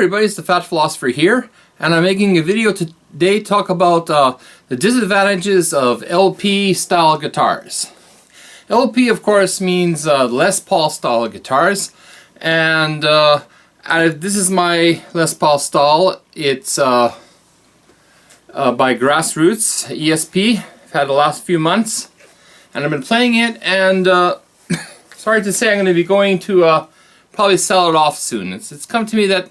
everybody, it's the Fat Philosopher here, and I'm making a video today to talk about the disadvantages of LP style guitars. LP of course means Les Paul style guitars, and this is my Les Paul style. It's by Grassroots ESP. I've had the last few months and I've been playing it, and sorry to say I'm going to be going to probably sell it off soon. It's come to me that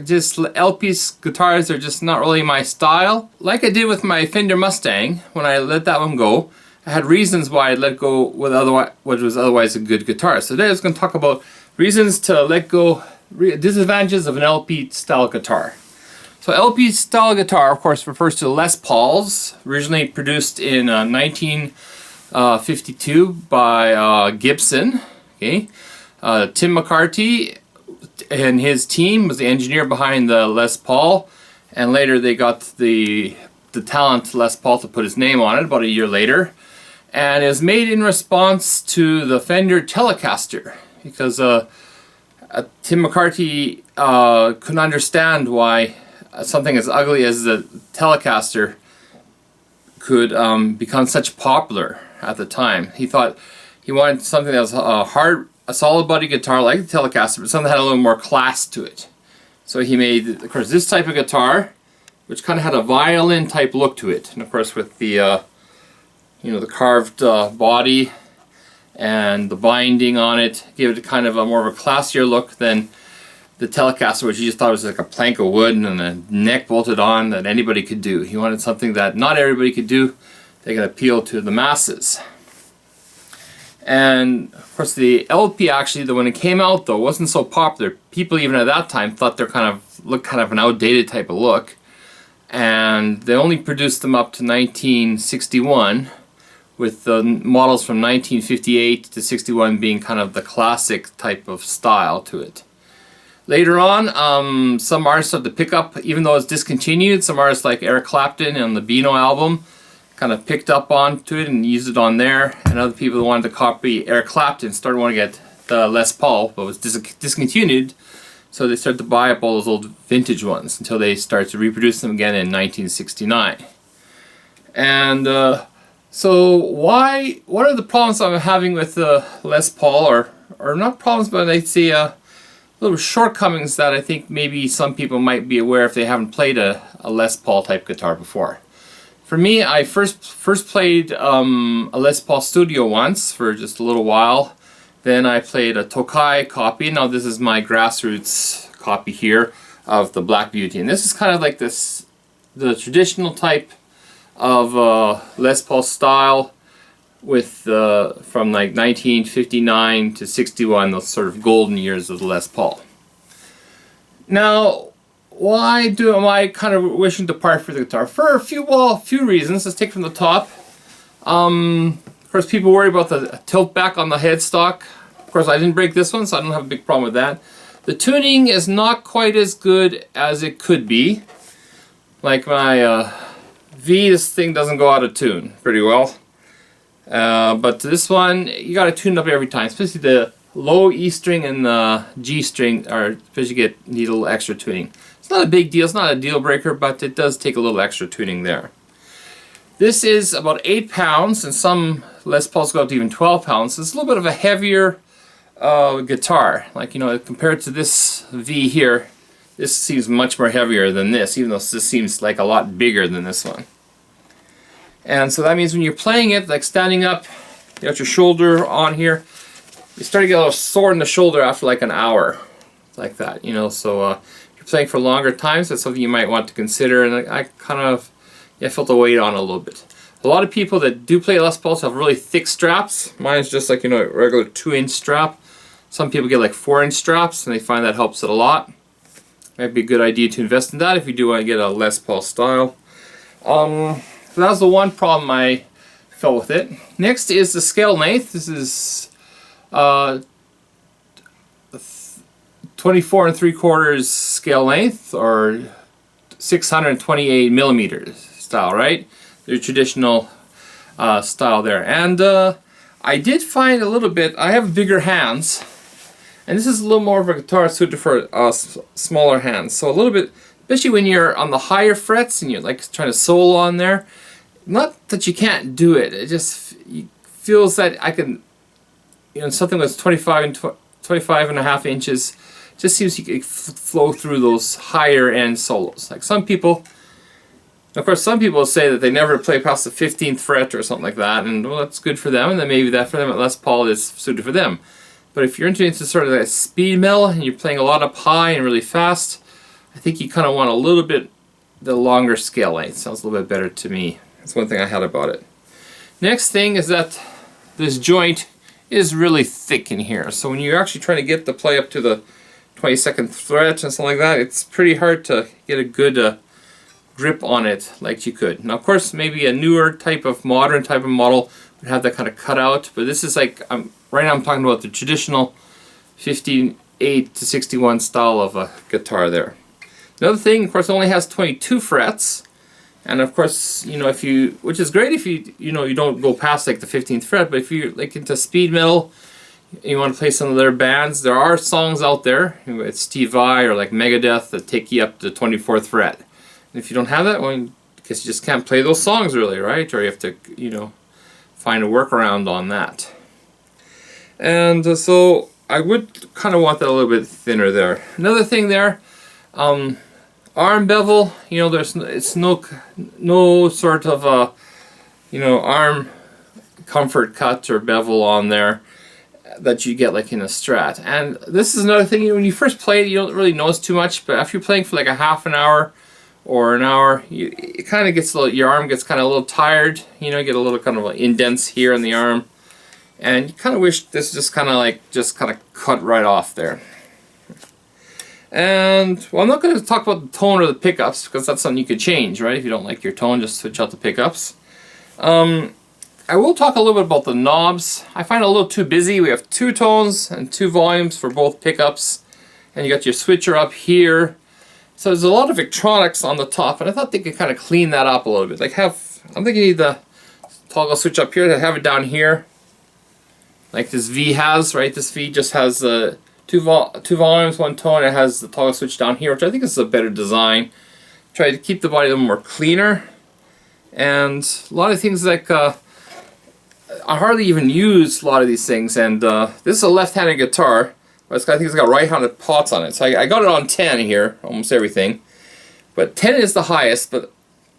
just LP guitars are just not really my style. Like I did with my Fender Mustang, when I let that one go, I had reasons why I let go with what was otherwise a good guitar. So today I was going to talk about reasons to let go, disadvantages of an LP style guitar. So LP style guitar, of course, refers to Les Pauls, originally produced in 1952 by Gibson. Okay. Tim McCarty and his team was the engineer behind the Les Paul, and later they got the talent Les Paul to put his name on it about a year later. And it was made in response to the Fender Telecaster, because Tim McCarty couldn't understand why something as ugly as the Telecaster could become such popular at the time. He thought he wanted something that was a solid body guitar like the Telecaster, but something that had a little more class to it. So he made, of course, this type of guitar, which kind of had a violin type look to it, and of course with the the carved body and the binding on it, gave it kind of a more of a classier look than the Telecaster, which he just thought was like a plank of wood and a neck bolted on that anybody could do. He wanted something that not everybody could do, that could appeal to the masses. And of course the LP, actually, when it came out though, wasn't so popular. People even at that time thought they're kind of an outdated type of look, and they only produced them up to 1961, with the models from 1958 to 61 being kind of the classic type of style to it. Later on, some artists started to pick up, even though it's discontinued. Some artists like Eric Clapton on the Beano album kind of picked up onto it and used it on there, and other people who wanted to copy Eric Clapton started wanting to get the Les Paul, but was discontinued, so they started to buy up all those old vintage ones until they started to reproduce them again in 1969. And so what are the problems I'm having with the Les Paul, or not problems, but I'd say little shortcomings that I think maybe some people might be aware if they haven't played a Les Paul type guitar before. For me, I first played a Les Paul Studio once for just a little while. Then I played a Tokai copy. Now this is my Grassroots copy here of the Black Beauty, and this is kind of like the traditional type of Les Paul style, with from like 1959 to 61, those sort of golden years of the Les Paul. Now, why am I kind of wishing to part for the guitar? For a few reasons. Let's take from the top. Of course, people worry about the tilt back on the headstock. Of course, I didn't break this one, so I don't have a big problem with that. The tuning is not quite as good as it could be. Like my V, this thing doesn't go out of tune pretty well. But this one, you gotta tune it up every time, especially the low E string and the G string, especially need a little extra tuning. It's not a big deal, it's not a deal breaker, but it does take a little extra tuning there. This is about 8 pounds, and some Les Pauls go up to even 12 pounds, so it's a little bit of a heavier guitar. Like, compared to this V here, this seems much more heavier than this, even though this seems like a lot bigger than this one. And so that means when you're playing it, like standing up, you got your shoulder on here, you start to get a little sore in the shoulder after like an hour, like that, so if you're playing for longer times, that's something you might want to consider. And I kind of felt the weight on a little bit. A lot of people that do play Les Pauls have really thick straps. Mine's just like, a regular 2-inch strap. Some people get like 4-inch straps, and they find that helps it a lot. Might be a good idea to invest in that if you do want to get a Les Paul style. So that was the one problem I felt with it. Next is the scale length. This is 24 3/4 scale length, or 628 millimeters style, right? The traditional style there. And I did find a little bit, I have bigger hands, And this is a little more of a guitar suited for smaller hands. So a little bit, especially when you're on the higher frets and you're like trying to solo on there. Not that you can't do it. It just feels that I can, something that's 25 and a half inches, just seems you can flow through those higher end solos. Like some people, of course, some people say that they never play past the 15th fret or something like that, and well, that's good for them, and then maybe that for them at Les Paul is suited for them. But if you're into sort of that speed metal and you're playing a lot up high and really fast, I think you kind of want a little bit the longer scale length. Sounds a little bit better to me. That's one thing I had about it. Next thing is that this joint is really thick in here. So when you're actually trying to get the play up to the 22nd fret and something like that, it's pretty hard to get a good grip on it like you could. Now of course maybe a newer type of modern type of model would have that kind of cutout, but this is like, right now I'm talking about the traditional 58 to 61 style of a guitar there. Another thing, of course, it only has 22 frets, and of course, if you, which is great if you don't go past like the 15th fret, but if you're like into speed metal, you want to play some of their bands, there are songs out there with Steve Vai or like Megadeth that take you up to the 24th fret. And if you don't have that, well, I guess you just can't play those songs really, right? Or you have to, find a workaround on that. And so I would kind of want that a little bit thinner there. Another thing there, arm bevel, it's no sort of arm comfort cut or bevel on there that you get like in a Strat. And this is another thing, when you first play it, you don't really notice too much, but after you're playing for like a half an hour or an hour, it kind of gets a little, your arm gets kind of a little tired, you get a little kind of like indents here in the arm, and you kind of wish this just kind of cut right off there. And well, I'm not going to talk about the tone or the pickups because that's something you could change, right? If you don't like your tone, just switch out the pickups. I will talk a little bit about the knobs. I find it a little too busy. We have 2 tones and 2 volumes for both pickups, and you got your switcher up here. So there's a lot of electronics on the top, and I thought they could kind of clean that up a little bit. Like I'm thinking you need the toggle switch up here to have it down here, like this V has, right? This V just has two volumes, 1 tone. It has the toggle switch down here, which I think is a better design. Try to keep the body a little more cleaner, and a lot of things like I hardly even use a lot of these things. And this is a left-handed guitar. I think it's got right-handed pots on it. So I got it on 10 here, almost everything. But 10 is the highest, but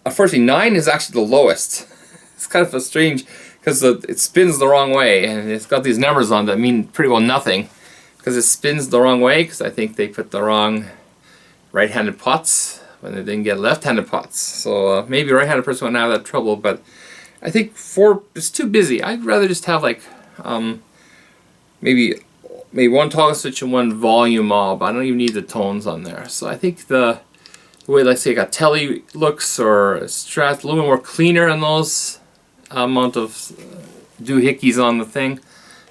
unfortunately 9 is actually the lowest. It's kind of a strange, because it spins the wrong way, and it's got these numbers on that mean pretty well nothing, because it spins the wrong way, because I think they put the wrong right-handed pots when they didn't get left-handed pots. So maybe a right-handed person wouldn't have that trouble, but I think it's too busy. I'd rather just have like maybe 1 toggle switch and 1 volume knob. I don't even need the tones on there. So I think the way, like say, a Tele looks or a Strat, a little bit more cleaner on those amount of doohickeys on the thing.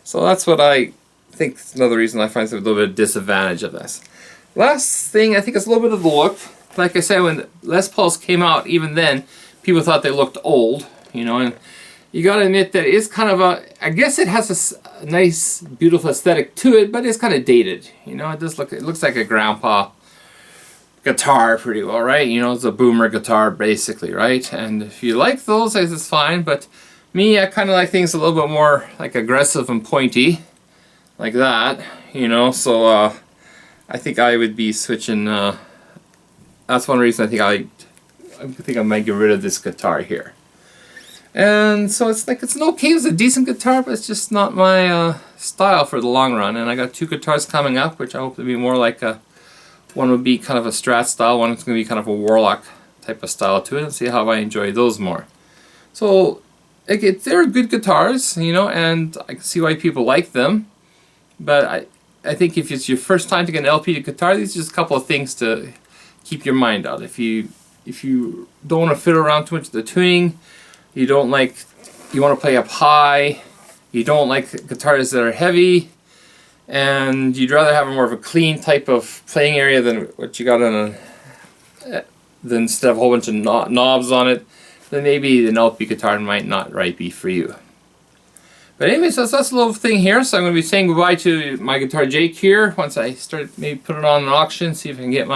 So that's what I think is another reason I find a little bit of disadvantage of this. Last thing, I think, is a little bit of the look. Like I said, when Les Pauls came out, even then, people thought they looked old, and you gotta admit that it's kind of I guess it has a nice, beautiful aesthetic to it, but it's kind of dated. It looks like a grandpa guitar pretty well, right? It's a boomer guitar basically, right? And if you like those, it's fine, but me, I kind of like things a little bit more like aggressive and pointy, like that, so I think I would be switching, that's one reason I think I might get rid of this guitar here. And so it's okay, it's a decent guitar, but it's just not my style for the long run. And I got 2 guitars coming up, which I hope to be more like one would be kind of a Strat style, one is going to be kind of a Warlock type of style to it, and see how I enjoy those more. So they're good guitars, and I can see why people like them. But I think if it's your first time to get an LP guitar, these are just a couple of things to keep your mind out. If you don't want to fiddle around too much with the tuning, you want to play up high, you don't like guitars that are heavy, and you'd rather have more of a clean type of playing area than what you got than instead of a whole bunch of knobs on it, then maybe an LP guitar might not be for you. But anyways, that's a little thing here. So I'm going to be saying goodbye to my guitar Jake here. Once I start maybe put it on an auction, see if I can get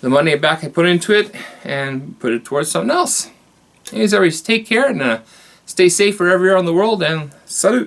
the money back I put into it and put it towards something else. Anyways, everybody take care and stay safe wherever you're in the world, and salut!